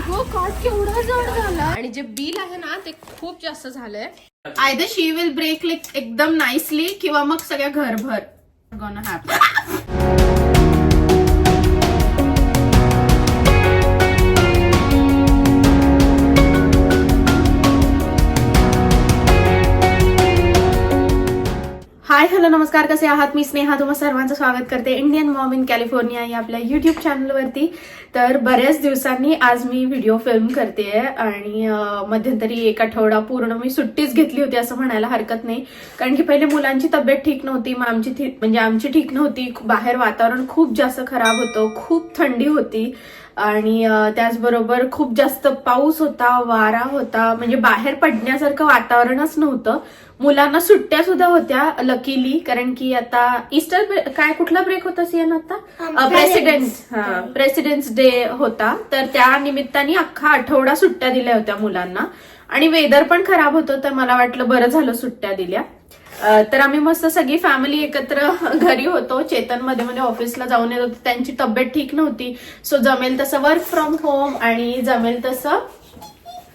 काट केवढा जड झाला आणि जे बिल आहे ना ते खूप जास्त झालंय. Either she will break like एकदम नाईसली किंवा मग सगळ्या घरभर गोना हॅपन. हाय हॅलो नमस्कार, कसे आहात? मी स्नेहा तुम्हा सर्वांचं स्वागत करते इंडियन मॉम इन कॅलिफोर्निया या आपल्या युट्यूब चॅनलवरती. तर बऱ्याच दिवसांनी आज मी व्हिडिओ फिल्म करते आणि मध्यंतरी एक आठवडा पूर्ण मी सुट्टीच घेतली होती असं म्हणायला हरकत नाही. कारण की पहिले मुलांची तब्येत ठीक नव्हती, मग आमची ठीक नव्हती. बाहेर वातावरण खूप जास्त खराब होतं, खूप थंडी होती आणि त्याचबरोबर खूप जास्त पाऊस होता, वारा होता, म्हणजे बाहेर पडण्यासारखं वातावरणच नव्हतं. मुलांना सुट्ट्या सुद्धा होत्या लकीली, कारण की आता ईस्टर काय कुठला ब्रेक होता सियन आता प्रेसिडेंट्स डे होता, तर त्या निमित्ताने अख्खा आठवडा सुट्ट्या दिल्या होत्या मुलांना. आणि वेदर पण खराब होतं, तर मला वाटलं बरं झालं सुट्ट्या दिल्या. तर आम्ही मस्त सगळी फॅमिली एकत्र घरी होतो. चेतन मध्ये मध्ये ऑफिसला जाऊन येत होते, त्यांची तब्येत ठीक नव्हती. सो जमेल तसं वर्क फ्रॉम होम आणि जमेल तसं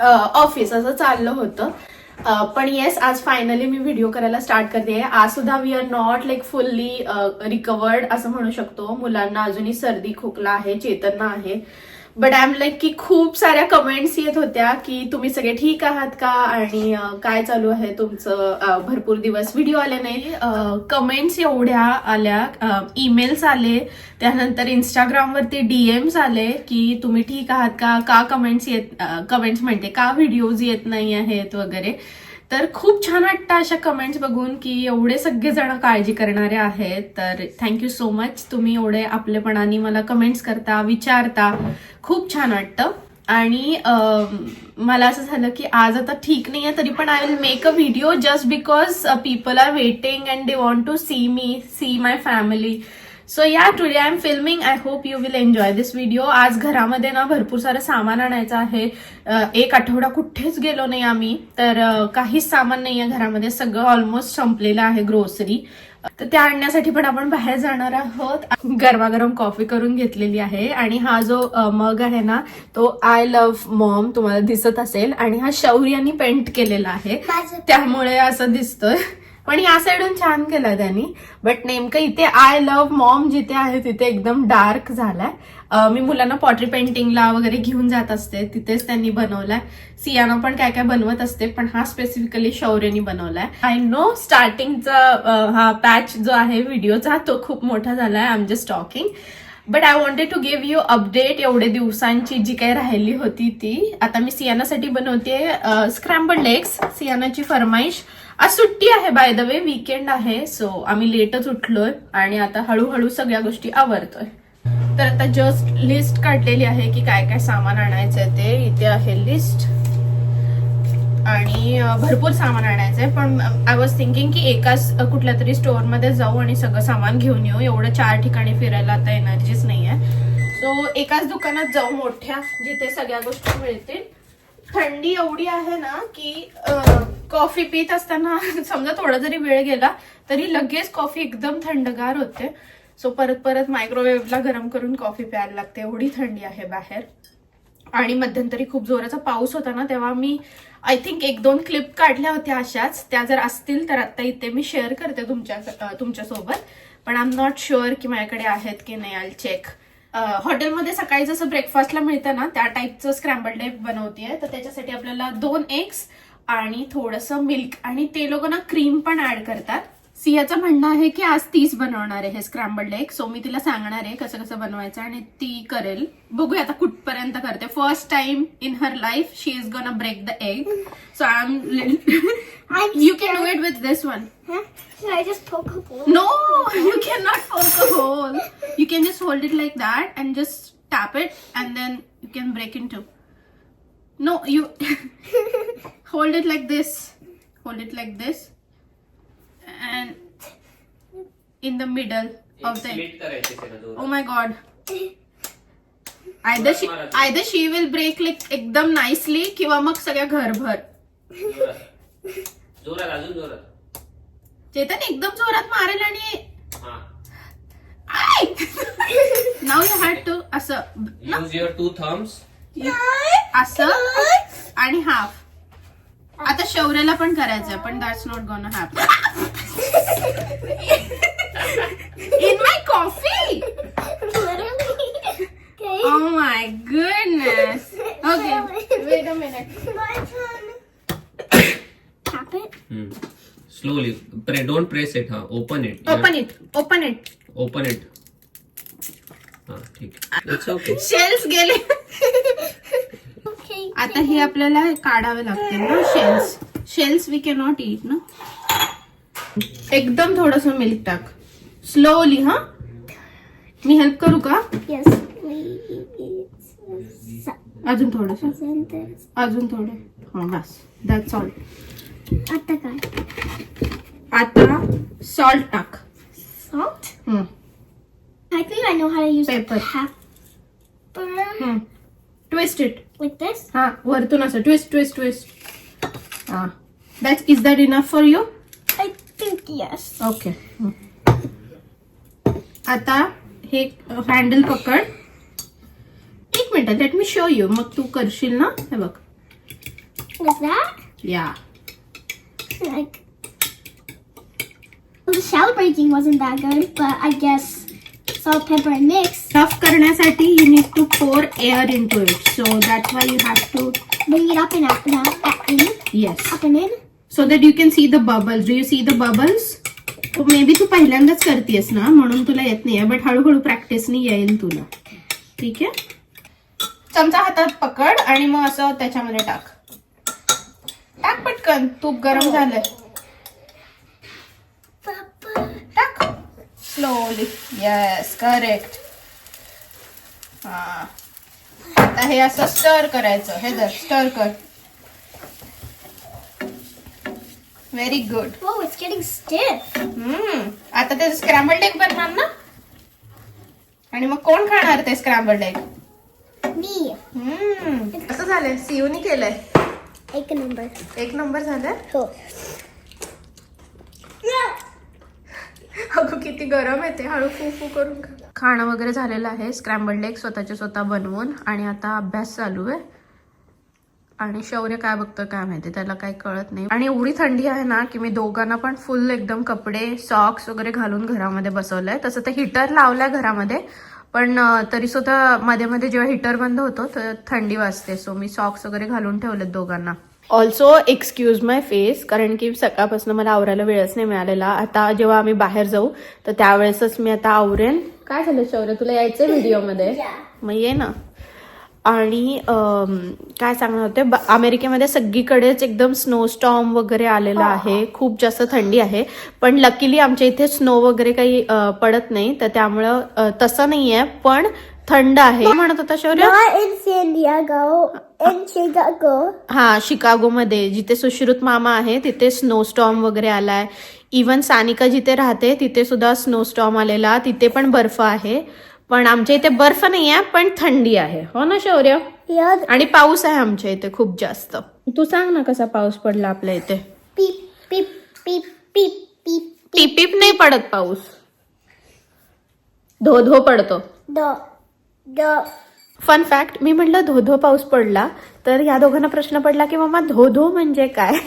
ऑफिस असं चाललं होतं. पण येस, आज फायनली मी व्हिडिओ करायला स्टार्ट करते. आज सुद्धा we are not like fully recovered असं म्हणू शकतो. मुलांना अजूनही सर्दी खोकला आहे, चेतनना आहे. बट आय एम लाईक की खूप साऱ्या कमेंट्स येत होत्या की तुम्ही सगळे ठीक आहात का आणि काय चालू आहे तुमचं. भरपूर दिवस व्हिडिओ आले नाही, कमेंट्स एवढ्या आल्या, ईमेल्स आले, त्यानंतर इंस्टाग्रामवरती डीएम्स आले की तुम्ही ठीक आहात का कमेंट्स म्हणते का व्हिडिओज येत नाही आहेत वगैरे. तर खूप छान वाटतं अशा कमेंट्स बघून की एवढे सगळेजण काळजी करणारे आहेत. तर थँक्यू सो मच, तुम्ही एवढे आपलेपणाने मला कमेंट्स करता, विचारता, खूप छान वाटतं. आणि मला असं झालं की आज आता ठीक नाहीये तरी पण I will make a video just because people are waiting and they want to see my family. So yeah today I am filming. I hope you will enjoy this video. आज घरामध्ये ना भरपूर सारं सामान आणायचं आहे. एक आठवडा कुठेच गेलो नाही आम्ही, तर काहीच सामान नाहीये घरामध्ये, सगळं ऑलमोस्ट संपलेलं आहे ग्रोसरी. तर त्या आणण्यासाठी पण आपण बाहेर जाणार आहोत. गरमागरम कॉफी करून घेतलेली आहे आणि हा जो मग आहे ना तो आय लव्ह मॉम तुम्हाला दिसत असेल आणि हा शौर्यानी पेंट केलेला आहे त्यामुळे असं दिसतोय. पण या साईडून छान केलं त्यांनी, बट नेमकं इथे आय लव्ह मॉम जिथे आहे तिथे एकदम डार्क झालाय. मी मुलांना पॉटरी पेंटिंगला वगैरे घेऊन जात असते, तिथेच त्यांनी बनवलाय. सियाना पण काय काय बनवत असते, पण हा स्पेसिफिकली शौर्यनी बनवलाय. आय नो स्टार्टिंगचा हा पॅच जो आहे व्हिडिओचा तो खूप मोठा झालाय. I am just talking, but I wanted to give you update. एवढे दिवसांची जी काही राहिली होती ती आता मी सियानासाठी बनवते स्क्रॅम्बल्ड एग्स. सियानाची फरमाईश. आज सुट्टी आहे, बाय द वे वीकेंड आहे, सो आम्ही लेटच उठलोय आणि आता हळूहळू सगळ्या गोष्टी आवरतोय. तर आता जस्ट लिस्ट काढलेली आहे की काय काय सामान आणायचंय ते. इथे आहे लिस्ट आणि भरपूर सामान आणायचंय, पण आय वॉज थिंकिंग की एकाच कुठल्या तरी स्टोअर मध्ये जाऊ आणि सगळं सामान घेऊन येऊ. एवढं 4 ठिकाणी फिरायला आता एनर्जीच नाहीये. सो एकाच दुकानात जाऊ मोठ्या, जिथे सगळ्या गोष्टी मिळतील. थंडी एवढी आहे ना की कॉफी पीत असताना समजा थोडा जरी वेळ गेला तरी लगेच कॉफी एकदम थंडगार होते. सो परत मायक्रोवेव्हला गरम करून कॉफी प्यायला लागते, एवढी थंडी आहे बाहेर. आणि मध्यंतरी खूप जोराचा पाऊस होता ना, तेव्हा मी आय थिंक 1-2 क्लिप काढल्या होत्या अशाच. त्या जर असतील तर आता इथे मी शेअर करते तुमच्यासोबत, पण आय एम नॉट शुअर की माझ्याकडे आहेत की नाही. I check. हॉटेलमध्ये सकाळी जसं ब्रेकफास्टला मिळतं ना त्या टाईपचं स्क्रॅम्बल्ड एग बनवतेय. तर त्याच्यासाठी आपल्याला 2 एग्स आणि थोडंसं मिल्क, आणि ते लोक ना क्रीम पण ऍड करतात. सियाचं म्हणणं आहे की आज तीच बनवणार आहे हे स्क्रॅम्बल्ड एग. सो मी तिला सांगणार आहे कसं कसं बनवायचं आणि ती करेल. बघूया आता कुठपर्यंत करते. First time in her life she is gonna break the egg. So I am you can do it with this one. Should I just poke a hole? No, you cannot poke a hole. You can just hold it like that and just tap it and then you can break in two. No, you hold it like this. Hold it like this. And in the middle of the Oh my god. Either she will break like एकदम nicely किंवा मग सगळ्या घरभर. जोरात अजून जोरात. चेतन एकदम जोरात मारेल आणि नाव यू हॅड टू असं. Use your 2 thumbs. असं आणि हाफ. आता शौर्याला पण करायचंय पण that's not gonna happen. In my coffee. Okay. Oh my goodness. Okay, wait a minute. My turn. Tap it. Slowly. Don't press it. Open it. Open it. Open it. Open it. ठीक. It's okay. Shells गेले. Okay. आता हे आपल्याला काढावे लागतील ना shells. Shells we can not eat ना. एकदम थोडस मिल्क टाक. स्लोली. हा, मी हेल्प करू का? Yes, please. अजून थोडस. And this. अजून थोडं. हा बस. That's all. At the guy. आता सॉल्ट टाक. Salt. हम्म. I think I know how to use Pepper. pepper. Twist it. Like this. हा, वरतून असं ट्विस्ट ट्विस्ट ट्विस्ट. हा, that's is that enough for you? I think yes. Okay. आता हे handle पकड. एक minute, let me show you. मग तू करशील ना. हे बघ. Like that. या. Like. Well, the shell breaking wasn't that good, but I guess salt, pepper, and mix. Tough करण्यासाठी you need to pour air into it. So that's why you have to Bring it up and in. Yes. Up and in. So that you can see the bubbles. Do you see the bubbles? Maybe तू पहिल्यांदाच करतेस ना म्हणून तुला येत नाहीये, but हळूहळू प्रॅक्टिसनी येईल तुला. ठीक आहे. चमचा हातात पकड आणि मग असं त्याच्यामध्ये टाक. टाक पटकन. तूप गरम झालंय. Pepper. टाक स्लोली. Yes, correct. हा, आता हे असं स्टर करायचं. हे धर, स्टर कर. Very good. Whoa, it's getting stiff. आता ते स्क्रॅम्बल्ड एग बनणार ना. आणि मग कोण खाणार ते स्क्रॅम्बल्ड एग? Me. कसं झालंय? सीयूनी केलंय. Take a number. एक नंबर झालंय. Cool. अगं किती गरम येते. हळू फू फू करून खा. खाणं वगैरे झालेलं आहे स्क्रॅम्बल्ड एग स्वतःचे स्वतः बनवून. आणि आता अभ्यास चालू आहे. आणि शौर्य काय बघतोय काय माहिती, त्याला काही कळत नाही. आणि एवढी थंडी आहे ना की मी दोघांना पण फुल एकदम कपडे सॉक्स वगैरे घालून घरामध्ये बसवलंय. तसं तर हीटर लावलाय घरामध्ये, पण तरी सुद्धा मध्ये मध्ये जेव्हा हीटर बंद होतो तर थंडी वाजते. सो मी सॉक्स वगैरे घालून ठेवलेत दोघांना. ऑल्सो एक्सक्यूज माय फेस, कारण की सकाळपासून मला आवरायला वेळच नाही मिळालेला. आता जेव्हा आम्ही बाहेर जाऊ तर त्यावेळेसच मी आता आवरेन. काय झालं शौर्य, तुला यायचंय व्हिडिओमध्ये? मग ये ना. आणि काय सांगणार होते, अमेरिकेमध्ये सगळीकडेच एकदम स्नो स्टॉर्म वगैरे आलेला आहे. खूप जास्त थंडी आहे. पण लकीली आमच्या इथे स्नो वगैरे काही पडत नाही, तर त्यामुळं तसं नाहीये, पण थंड आहे. म्हणत होता शौर्य? Not in San Diego. In Chicago. हा, शिकागोमध्ये जिथे सुश्रुत मामा आहे तिथे स्नो स्टॉर्म वगैरे आलाय. इवन सानिका जिथे राहते तिथे सुद्धा स्नो स्टॉर्म आलेला. तिथे पण बर्फ आहे. पण आमच्या इथे बर्फ नाही आहे, पण थंडी आहे. हो ना शौर्य? Yeah. आणि पाऊस आहे आमच्या इथे खूप जास्त. तू सांग ना कसा पाऊस पडला आपल्या इथे? Beep, beep, beep, beep, beep. टिपीप नाही पडत पाऊस, धो धो पडतो. The. फन फॅक्ट, मी म्हटलं धो धो पाऊस पडला तर या दोघांना प्रश्न पडला की मामा धो धो म्हणजे काय.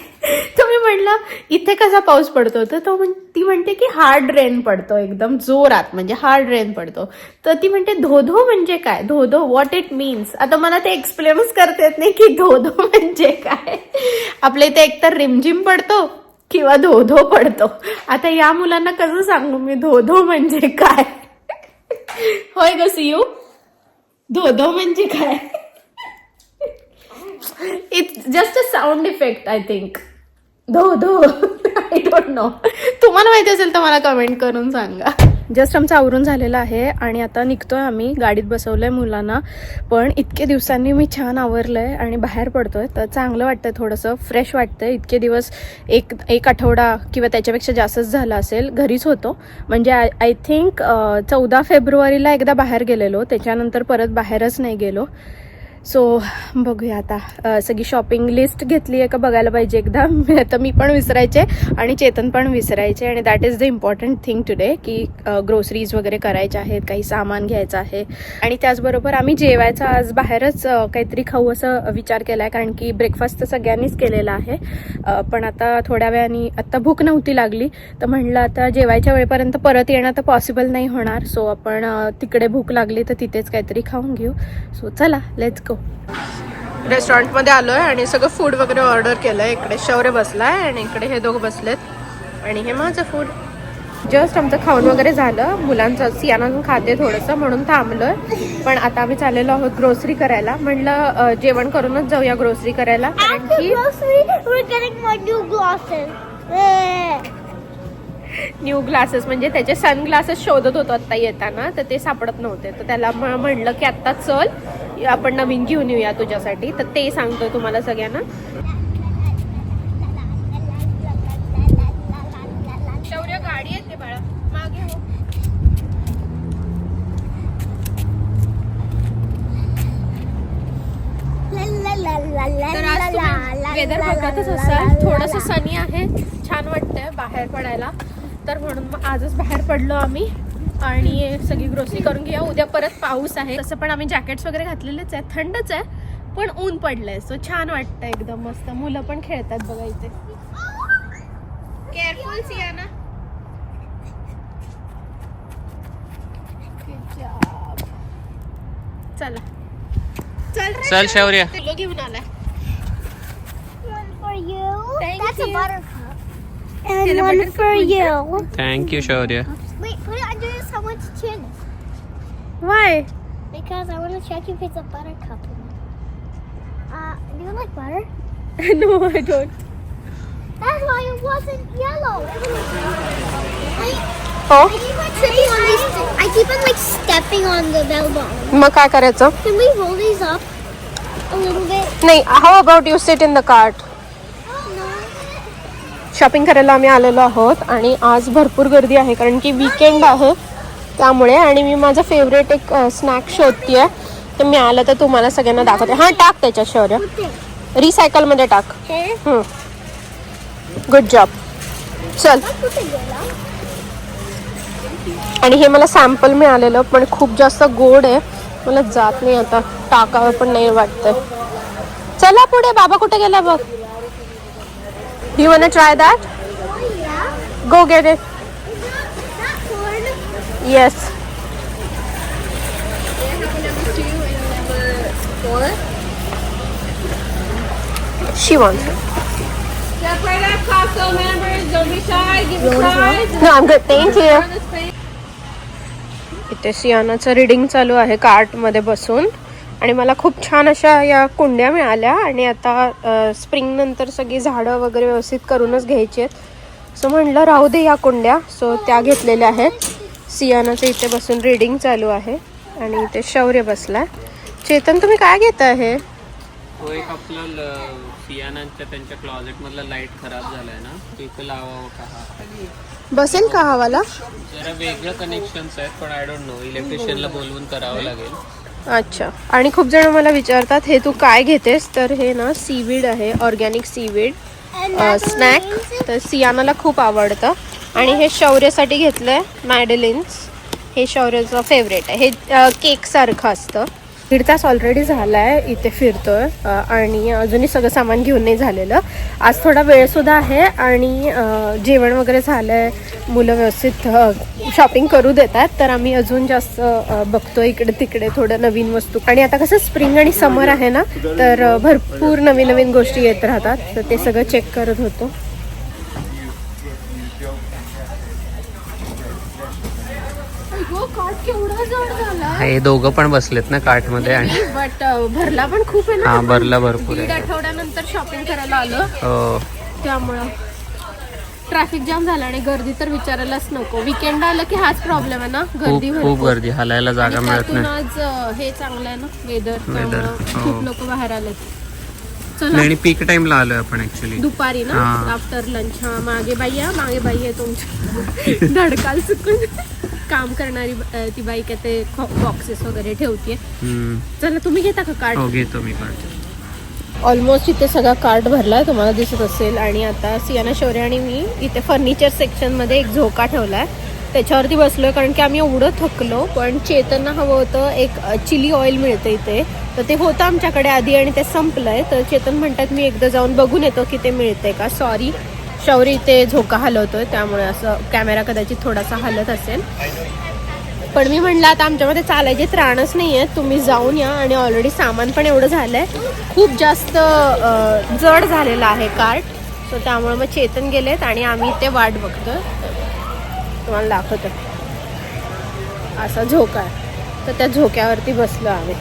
तर मी म्हटलं इथे कसा पाऊस पडतो, तर ती म्हणते की हार्ड रेन पडतो, एकदम जोरात, म्हणजे हार्ड रेन पडतो. तर ती म्हणते धो धो म्हणजे काय, धो धो व्हॉट इट मीन्स. आता मला ते एक्सप्लेनच करता येत नाही की धो धो म्हणजे काय. आपल्या इथे एकतर रिमझिम पडतो किंवा धो धो पडतो. आता या मुलांना कसं सांगू मी धो धो म्हणजे काय. होय ग सियू, धो धो म्हणजे काय? It's just a sound effect I think. धो धो. I don't know. तुम्हाला माहिती असेल तर मला कमेंट करून सांगा. जस्ट आमचं आवरून झालेलं आहे आणि आता निघतोय आम्ही. गाडीत बसवलंय मुलांना, पण इतके दिवसांनी मी छान आवरलंय आणि बाहेर पडतोय तर चांगलं वाटतंय, थोडंसं फ्रेश वाटतंय. इतके दिवस एक आठवडा किंवा त्याच्यापेक्षा जास्तच झाला असेल घरीच होतो. म्हणजे आय थिंक 14 फेब्रुवारीला एकदा बाहेर गेलेलो, त्याच्यानंतर परत बाहेरच नाही गेलो. सो बघूया आता सगळी शॉपिंग लिस्ट घेतली आहे का बघायला पाहिजे एकदा. आता मी पण विसरायचे आणि चेतन पण विसरायचे आणि that is the important thing today की ग्रोसरीज वगैरे करायच्या आहेत, काही सामान घ्यायचं आहे. आणि त्याचबरोबर आम्ही जेवायचं आज बाहेरच काहीतरी खाऊ असं विचार केला आहे, कारण की ब्रेकफास्ट तर सगळ्यांनीच केलेला आहे. पण आता थोड्या वेळाने आत्ता भूक नव्हती लागली तर म्हणलं आता जेवायच्या वेळेपर्यंत परत येणं तर पॉसिबल नाही होणार. सो आपण तिकडे भूक लागली तर तिथेच काहीतरी खाऊन घेऊ. सो चला लेट्स गो. रेस्टॉरंटमध्ये आलोय आणि सगळं फूड वगैरे ऑर्डर केलंय. इकडे शौर्य बसलाय आणि इकडे हे दोघं बसलेत आणि हे माझं फूड. जस्ट आमचं खाऊन वगैरे झालं. मुलांचं सियाना खाते थोडंसं म्हणून थांबलोय. पण आता आम्ही चाललेलो आहोत ग्रोसरी करायला. म्हणलं जेवण करूनच जाऊया ग्रोसरी करायला, कारण की न्यू ग्लासेस म्हणजे त्याचे सनग्लासेस शोधत होतो आत्ता येताना, तर ते सापडत नव्हते. तर त्याला म्हणलं की आत्ता चल आपण नवीन घेऊन येऊया तुझ्यासाठी. तर ते सांगतोय तुम्हाला सगळ्यांना. शौर्य गाडी येते बाळा मागे हो. तर आज तुम्ही वेदर बघतच असाल, थोडंसं सनी आहे, छान वाटतंय बाहेर पडायला. तर म्हणून मग आजच बाहेर पडलो आम्ही आणि सगळी ग्रोसरी करून घेऊया. उद्या परत पाऊस आहे. तसं पण आम्ही जॅकेट्स वगैरे घातलेलेच आहे, थंडच आहे पण ऊन पडलंय. सो छान वाटतंय एकदम मस्त. मुलं पण खेळतात बघा इथे. केअरफुल सियाना. चला चल शौर्य. घेऊन आलाय. One for you. Thank That's you. a buttercup. And one for you. Thank you शौर्य. Wait, put it under someone's chin. Why? Because I want to check if it's a buttercup. Do you like butter? No, I don't. That's why it wasn't yellow. Oh? I keep on tripping on these. I keep on like stepping on the bell bottom. मग काय करायचं? Can we roll these up a little bit? नाही, how about you sit in the cart. No. Shopping करायला आम्ही आलेलो आहोत आणि आज भरपूर गर्दी आहे कारण की वीकेंड आहे त्यामुळे. आणि मी माझा फेवरेट एक स्नॅक शोधतीये, तर मी आलं तर तुम्हाला सगळ्यांना दाखवते. हां टाक त्याच्यात शौर्य, रिसायकलमध्ये टाक. Here. Good job. चल. Put it there. आणि हे मला सॅम्पल मिळालेलं पण खूप जास्त गोड आहे, मला जात नाही आता, टाकावं पण नाही वाटतंय. चला पुढे. बाबा कुठे गेला बघ. You want to try that? Oh yeah. Go get it. That one. Yes. She wants it. Step right up, Costco members. Don't be shy. Give it tries. No, I'm good. Thank you. इथे सियानाचं reading चालू आहे कार्टमध्ये बसून. आणि मला खूप छान अशा या कुंड्या मिळाल्या आणि आता स्प्रिंग नंतर सगळी झाडं वगैरे व्यवस्थित करूनच घ्यायची आहेत. सो म्हणलं राहू दे या कुंड्या. सो त्या घेतलेल्या आहेत. सियानाचं इथे बसून रीडिंग चालू आहे आणि इथे शौर्य बसलाय. चेतन तुम्ही काय घेत आहे? तो एक आपला सियानांच्या त्यांच्या क्लॉजेट मधला लाईट खराब झालाय ना, तिथे लावावं का हा? बसेल का हवाला? जरा वेगळं कनेक्शन्स आहेत पण आय डोंट नो, इलेक्ट्रिशियनला बोलवून करावं लागेल. अच्छा. आणि खूप जण मला विचारतात हे तू काय घेतेस, तर हे ना सीवीड आहे, ऑर्गॅनिक सीवीड स्नॅक. तर सियानाला खूप आवडतं. आणि हे शौर्यासाठी घेतलंय मॅडेलिन्स. हे शौर्याचं फेवरेट आहे. हे केक सारखं असतं. 1.5 तास ऑलरेडी झालाय इथे फिरतोय आणि अजूनही सगळं सामान घेऊन नाही झालेलं. आज थोडा वेळ सुद्धा आहे आणि जेवण वगैरे झालंय. मुलं व्यवस्थित शॉपिंग करू देतात, तर आम्ही अजून जास्त बघतो इकडे तिकडे थोडं नवीन वस्तू. आणि आता कसं स्प्रिंग आणि समर आहे ना, तर भरपूर नवीन नवीन गोष्टी येत राहतात, तर ते सगळं चेक करत होतो. हे दोघं पण बसलेत ना कार्ट मध्ये. आणि बट भरला पण खूप आहे ना. हा भरला भरपूर 1.5 आहे. आठवड्यानंतर शॉपिंग करायला आलो, हो. त्यामुळं ट्रॅफिक जाम झाला आणि गर्दी तर विचारायलाच नको. विकेंड आलं की हाच प्रॉब्लेम आहे ना, गर्दी खूप खूप गर्दी, हलायला जागा मिळत त्यातून नाही. आज हे चांगलं आहे ना वेदर, Weather, खूप हो. लोक बाहेर आलेत. चला आणि पीक टाइमला आलोय आपण ऍक्च्युली, दुपारी ना, हा. After lunch. हा मागे बाई आहे तुमची धडकाल चुकून. काम करणारी ती बाई काय ते बॉक्सेस वगैरे ठेवते. चला तुम्ही घेता का कार्ड? हो घेतो मी कार्ड. ऑलमोस्ट इथे सगळा कार्ट भरलाय, तुम्हाला दिसत असेल. आणि आता सियाना, शौर्य आणि मी इथे फर्निचर सेक्शनमध्ये एक झोका ठेवलाय, त्याच्यावरती बसलोय कारण की आम्ही एवढं थकलो. पण चेतनना हवं होतं एक चिली ऑइल मिळतं इथे, तर ते होतं आमच्याकडे आधी आणि ते संपलंय. तर चेतन म्हणतात मी एकदा जाऊन बघून येतो की ते मिळतंय का. सॉरी शौर्य इथे झोका हलवतोय त्यामुळे असं कॅमेरा कदाचित थोडासा हलत असेल. पण मी म्हणलं आता आमच्यामध्ये चालायचे त्राणच नाही आहे, तुम्ही जाऊन या. आणि ऑलरेडी सामान पण एवढं झालंय, खूप जास्त जड झालेलं आहे कार्ट. सो त्यामुळे मग चेतन गेलेत आणि आम्ही ते वाट बघतोय. तुम्हाला दाखवतो असा झोका आहे, तर त्या झोक्यावरती बसलो आम्ही.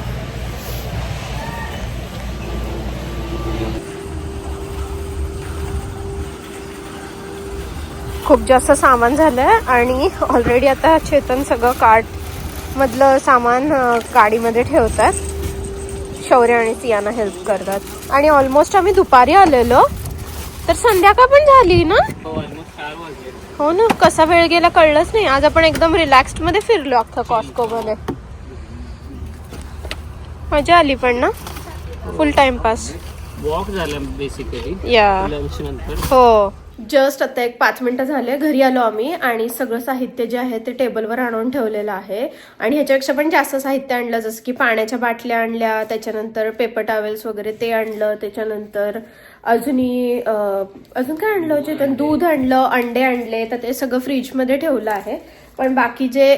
खूप जास्त सामान झालंय आणि ऑलरेडी आता चेतन सगळं कार्ट मधलं सामान गाडीमध्ये ठेवतात. शौर्य आणि सियाना हेल्प करतात. आणि ऑलमोस्ट आम्ही दुपारी आलेलो तर संध्याकाळ पण झाली ना. हो ना, कसा वेळ गेला कळलंच नाही. आज आपण एकदम रिलॅक्स्ड मध्ये फिरलो अख्खा कॉस्को मध्ये. मजा आली पण ना, फुल टाइमपास. वॉक झाला बेसिकली या लंच नंतर. हो, जस्ट आता एक 5 मिनिटं झाले घरी आलो आम्ही आणि सगळं साहित्य जे आहे ते टेबलवर आणून ठेवलेलं आहे. आणि ह्याच्यापेक्षा पण जास्त साहित्य आणलं, जसं की पाण्याच्या बाटल्या आणल्या, त्याच्यानंतर पेपर टॉवेल्स वगैरे ते आणलं, त्याच्यानंतर अजून काय आणलं होतं तर दूध आणलं, अंडे आणले, तर ते सगळं फ्रीजमध्ये ठेवलं आहे. पण बाकी जे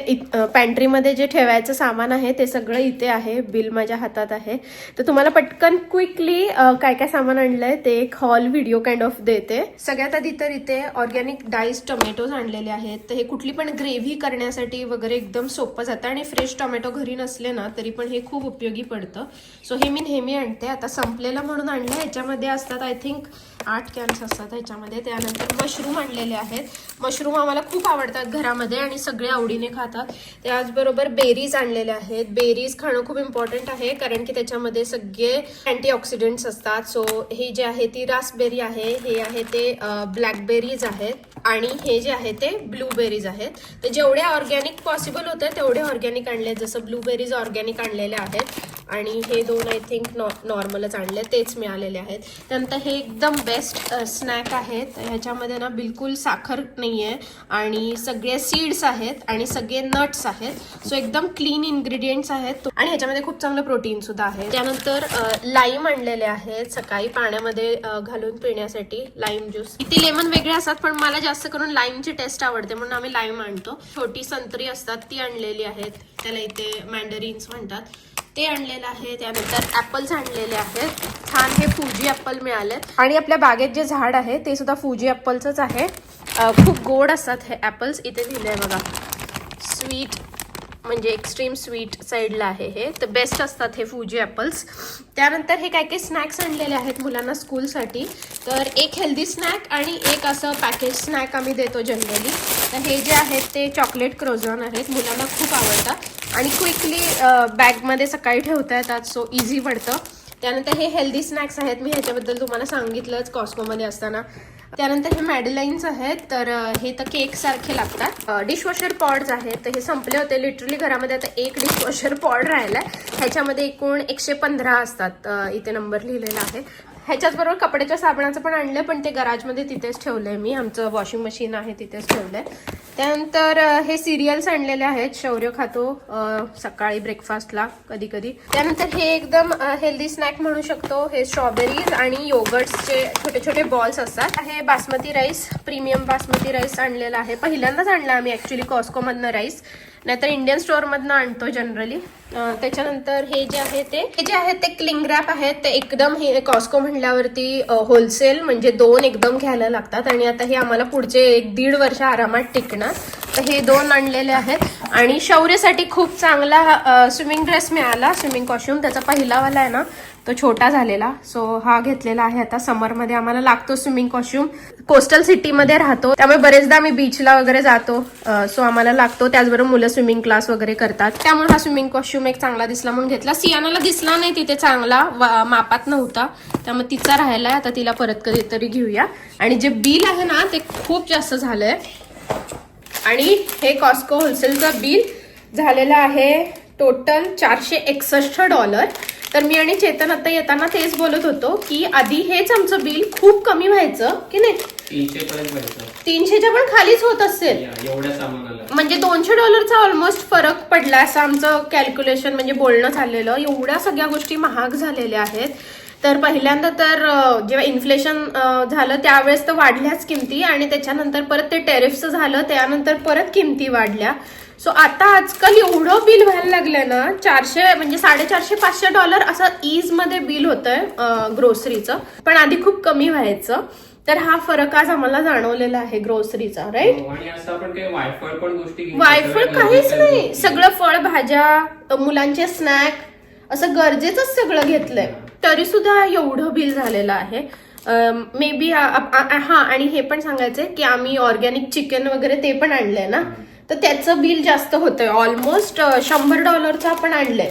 पॅन्ट्रीमध्ये जे ठेवायचं सामान आहे ते सगळं इथे आहे. बिल माझ्या हातात आहे, तर तुम्हाला पटकन क्विकली काय काय सामान आणलंय ते एक हॉल व्हिडिओ काइंड ऑफ देते. सगळ्यात आधी तर इथे ऑर्गॅनिक डाईस टोमॅटोज आणलेले आहेत. तर हे कुठली पण ग्रेव्ही करण्यासाठी वगैरे एकदम सोपं जातं आणि फ्रेश टोमॅटो घरी नसले ना तरी पण हे खूप उपयोगी पडतं. सो हे मी नेहमी आणते. आता संपलेलं म्हणून आणलं. ह्याच्यामध्ये असतात आय थिंक 8 कॅन्स असतात ह्याच्यामध्ये. त्यानंतर मशरूम आणलेले आहेत. मशरूम आम्हाला खूप आवडतात घरामध्ये आणि सगळे आवडीने खातात. त्याचबरोबर बेरीज आणलेले आहेत. बेरीज खाणं खूप इम्पॉर्टंट आहे कारण की त्याच्यामध्ये सगळे अँटीऑक्सिडंट्स असतात. सो हे जे आहे ती रास्पबेरी आहे, हे आहे ते ब्लॅकबेरीज आहेत आणि हे जे आहे ते ब्लूबेरीज आहेत. तर जेवढे ऑर्गॅनिक पॉसिबल होतं तेवढे ऑर्गॅनिक आणले. जसं ब्लूबेरीज ऑर्गॅनिक आणलेले आहेत आणि हे 2 आय थिंक नॉर्मलच आणले, तेच मिळालेले आहेत. त्यानंतर हे एकदम बेस्ट स्नॅक आहेत. ह्याच्यामध्ये ना बिलकुल साखर नाही आहे आणि सगळे सीड्स आहेत आणि सगळे नट्स आहेत. सो एकदम क्लीन इन्ग्रेडियंट्स आहेत आणि ह्याच्यामध्ये खूप चांगलं प्रोटीन सुद्धा आहे. त्यानंतर लाईम आणलेले आहेत सकाळी पाण्यामध्ये घालून पिण्यासाठी. लाईम ज्यूस इथे लेमन वेगळे असतात पण मला जास्त करून लाईमची टेस्ट आवडते म्हणून आम्ही लाईम आणतो. छोटी संत्री असतात ती आणलेली आहेत, त्याला इथे मँडरिन्स म्हणतात, ते आणलेलं आहे. त्यानंतर ऍपल्स आणलेले आहेत. छान हे फुजी ऍपल मिळालेत आणि आपल्या बागेत जे झाड आहे ते सुद्धा फुजी ऍपलचंच आहे. खूप गोड असतात हे ऍपल्स. इथे लिहिलंय बघा, स्वीट म्हणजे एक्स्ट्रीम स्वीट साईडला आहे हे. तर बेस्ट असतात हे फुजी ऍपल्स. त्यानंतर हे काय काही स्नॅक्स आणलेले आहेत मुलांना स्कूलसाठी. तर एक हेल्दी स्नॅक आणि एक असं पॅकेज स्नॅक आम्ही देतो जनरली. तर हे जे आहेत ते चॉकलेट क्रोझॉन आहेत, मुलांना खूप आवडतात आणि क्विकली बॅगमध्ये सकाळी ठेवता येतात. सो इझी पडतं. त्यानंतर हे हेल्दी स्नॅक्स आहेत, मी ह्याच्याबद्दल तुम्हाला सांगितलंच कॉस्कोमध्ये असताना. त्यानंतर हे मॅडलाईन्स आहेत. तर हे तर केक सारखे लागतात. डिशवॉशर पॉड्स आहेत, तर हे संपले होते लिटरली. घरामध्ये आता एक डिशवॉशर पॉड राहिलाय. ह्याच्यामध्ये एकूण 115 असतात. इथे नंबर लिहिलेला आहे. ह्याच्याच बरोबर कपड्याच्या साबणाचं पण आणलं पण ते गराजमध्ये तिथेच ठेवलंय मी. आमचं वॉशिंग मशीन आहे तिथेच ठेवलंय. त्यानंतर हे सिरियल्स आणलेले आहेत, शौर्य खातो सकाळी ब्रेकफास्टला कधी कधी. त्यानंतर हे एकदम हेल्दी स्नॅक म्हणू शकतो. हे स्ट्रॉबेरीज आणि योगर्ट्सचे छोटे छोटे बॉल्स असतात. हे basmati rice, premium basmati rice आणलेला आहे. पहिल्यांदाच आणला आम्ही ऍक्च्युली कॉस्कोमधनं राईस, नाहीतर इंडियन स्टोअरमधनं आणतो जनरली. त्याच्यानंतर हे जे आहे ते क्लिंग रॅप आहेत. ते एकदम हे कॉस्को म्हणल्यावरती होलसेल म्हणजे 2 एकदम घ्यायला लागतात आणि आता हे आम्हाला पुढचे 1-1.5 वर्ष आरामात टिकणार. तर हे 2 आणलेले आहेत. आणि शौर्यसाठी खूप चांगला स्विमिंग ड्रेस मिळाला, स्विमिंग कॉस्ट्युम. त्याचा पहिलावाला आहे ना तो छोटा झालेला. सो हा घेतलेला आहे. आता समरमध्ये आम्हाला लागतो स्विमिंग कॉस्ट्युम. कोस्टल सिटीमध्ये राहतो त्यामुळे बरेचदा आम्ही बीचला वगैरे जातो. सो आम्हाला लागतो. त्याचबरोबर मुलं स्विमिंग क्लास वगैरे करतात त्यामुळे हा स्विमिंग कॉस्ट्युम एक चांगला दिसला म्हणून घेतला. सियानाला दिसला नाही तिथे चांगला, मापात नव्हता, त्यामुळे तिचा राहिलाय. आता तिला परत कधीतरी घेऊया. आणि जे बिल आहे ना ते खूप जास्त झालंय. आणि हे कॉस्को होलसेलचं बिल झालेलं आहे टोटल $461. तर मी आणि चेतन आता येताना तेच बोलत होतो की आधी हेच आमचं बिल खूप कमी व्हायचं की नाही, 300 पर्यंत व्हायचं. 300च्या पण खालीच होत असेल. एवढ्या सामानाला म्हणजे $200 ऑलमोस्ट फरक पडला असं आमचं कॅल्क्युलेशन म्हणजे बोलणं झालेलं. एवढ्या सगळ्या गोष्टी महाग झालेल्या आहेत. तर पहिल्यांदा तर जेव्हा इन्फ्लेशन झालं त्यावेळेस तर वाढल्याच किमती आणि त्याच्यानंतर परत ते टेरिफचं झालं त्यानंतर परत किमती वाढल्या. सो आता आजकाल एवढं बिल व्हायला लागलंय ना, 400 म्हणजे $450-500 असं ईज मध्ये बिल होतंय ग्रोसरीचं. पण आधी खूप कमी व्हायचं. तर हा फरक आज आम्हाला जाणवलेला आहे ग्रोसरीचा, राईट. आणि असं आपण काही वायफळ पण गोष्टी घेऊ, वायफळ सगळ्या काहीच गरजेच्या नाही, गोष्टी. सगळं फळभाज्या, मुलांचे स्नॅक असं गरजेचंच सगळं घेतलंय. तरी सुद्धा एवढं बिल झालेलं आहे. मे बी हा, आणि हे पण सांगायचंय की आम्ही ऑर्गॅनिक चिकन वगैरे ते पण आणलंय ना, तर त्याचं बिल जास्त होतंय. ऑलमोस्ट $100 आपण आणलंय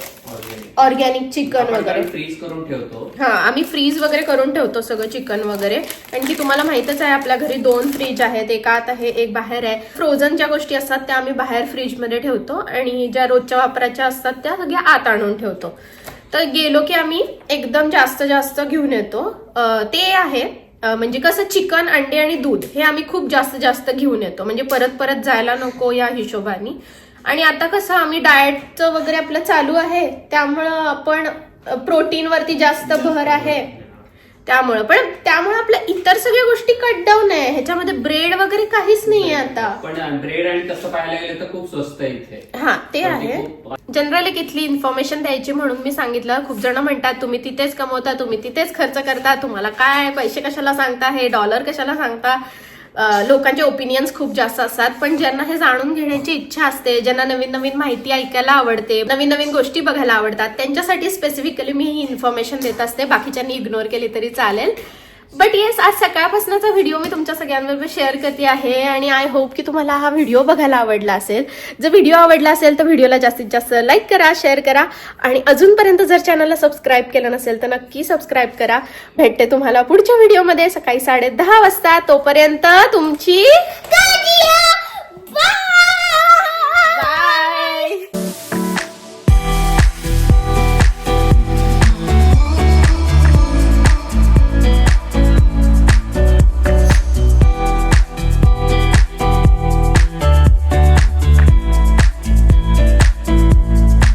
ऑर्गॅनिक चिकन वगैरे. फ्रीज करून ठेवतो. हा, आम्ही फ्रीज वगैरे करून ठेवतो सगळं चिकन वगैरे. कारण की तुम्हाला माहितच आहे आपल्या घरी 2 फ्रीज आहेत, एक आत आहे एक बाहेर आहे. फ्रोझन ज्या गोष्टी असतात त्या आम्ही बाहेर फ्रीजमध्ये ठेवतो आणि ज्या रोजच्या वापराच्या असतात त्या सगळ्या आत आणून ठेवतो. तर गेलो की आम्ही एकदम जास्त घेऊन येतो. ते आहे म्हणजे कसं चिकन, अंडे आणि दूध हे आम्ही खूप जास्त घेऊन येतो, म्हणजे परत जायला नको या हिशोबाने. आणि आता कसं आम्ही डाएटचं वगैरे आपलं चालू आहे त्यामुळं आपण प्रोटीनवरती जास्त भर आहे त्यामुळे आपल्या इतर सगळ्या गोष्टी कट डाऊन आहे. ह्याच्यामध्ये ब्रेड वगैरे काहीच नाहीये आता. पण ब्रेड आणि तसं पाहायला गेलं तर खूप स्वस्त आहे इथे. हा, ते आहे. जनरली इथली इन्फॉर्मेशन द्यायची म्हणून मी सांगितलं. खूप जण म्हणतात तुम्ही तिथेच कमवता, तुम्ही तिथेच खर्च करता, तुम्हाला काय पैसे कशाला सांगता, हे डॉलर कशाला सांगता. लोकांचे ओपिनियन्स खूप जास्त असतात. पण ज्यांना हे जाणून घेण्याची इच्छा असते, ज्यांना नवीन माहिती ऐकायला आवडते, नवीन गोष्टी बघायला आवडतात, त्यांच्यासाठी स्पेसिफिकली मी ही इन्फॉर्मेशन देत असते. बाकीच्यांनी इग्नोर केली तरी चालेल. बट येस, आज सकाळपासूनचा व्हिडिओ मी तुमच्या सगळ्यांबरोबर शेअर करते आहे आणि आय होप की तुम्हाला हा व्हिडिओ बघायला आवडला असेल. जर व्हिडिओ आवडला असेल तर व्हिडिओला जास्तीत जास्त लाईक करा, शेअर करा आणि अजूनपर्यंत जर चॅनलला सबस्क्राईब केलं नसेल तर नक्की सबस्क्राईब करा. भेटते तुम्हाला पुढच्या व्हिडिओमध्ये सकाळी 10:30 वाजता. तोपर्यंत तुमची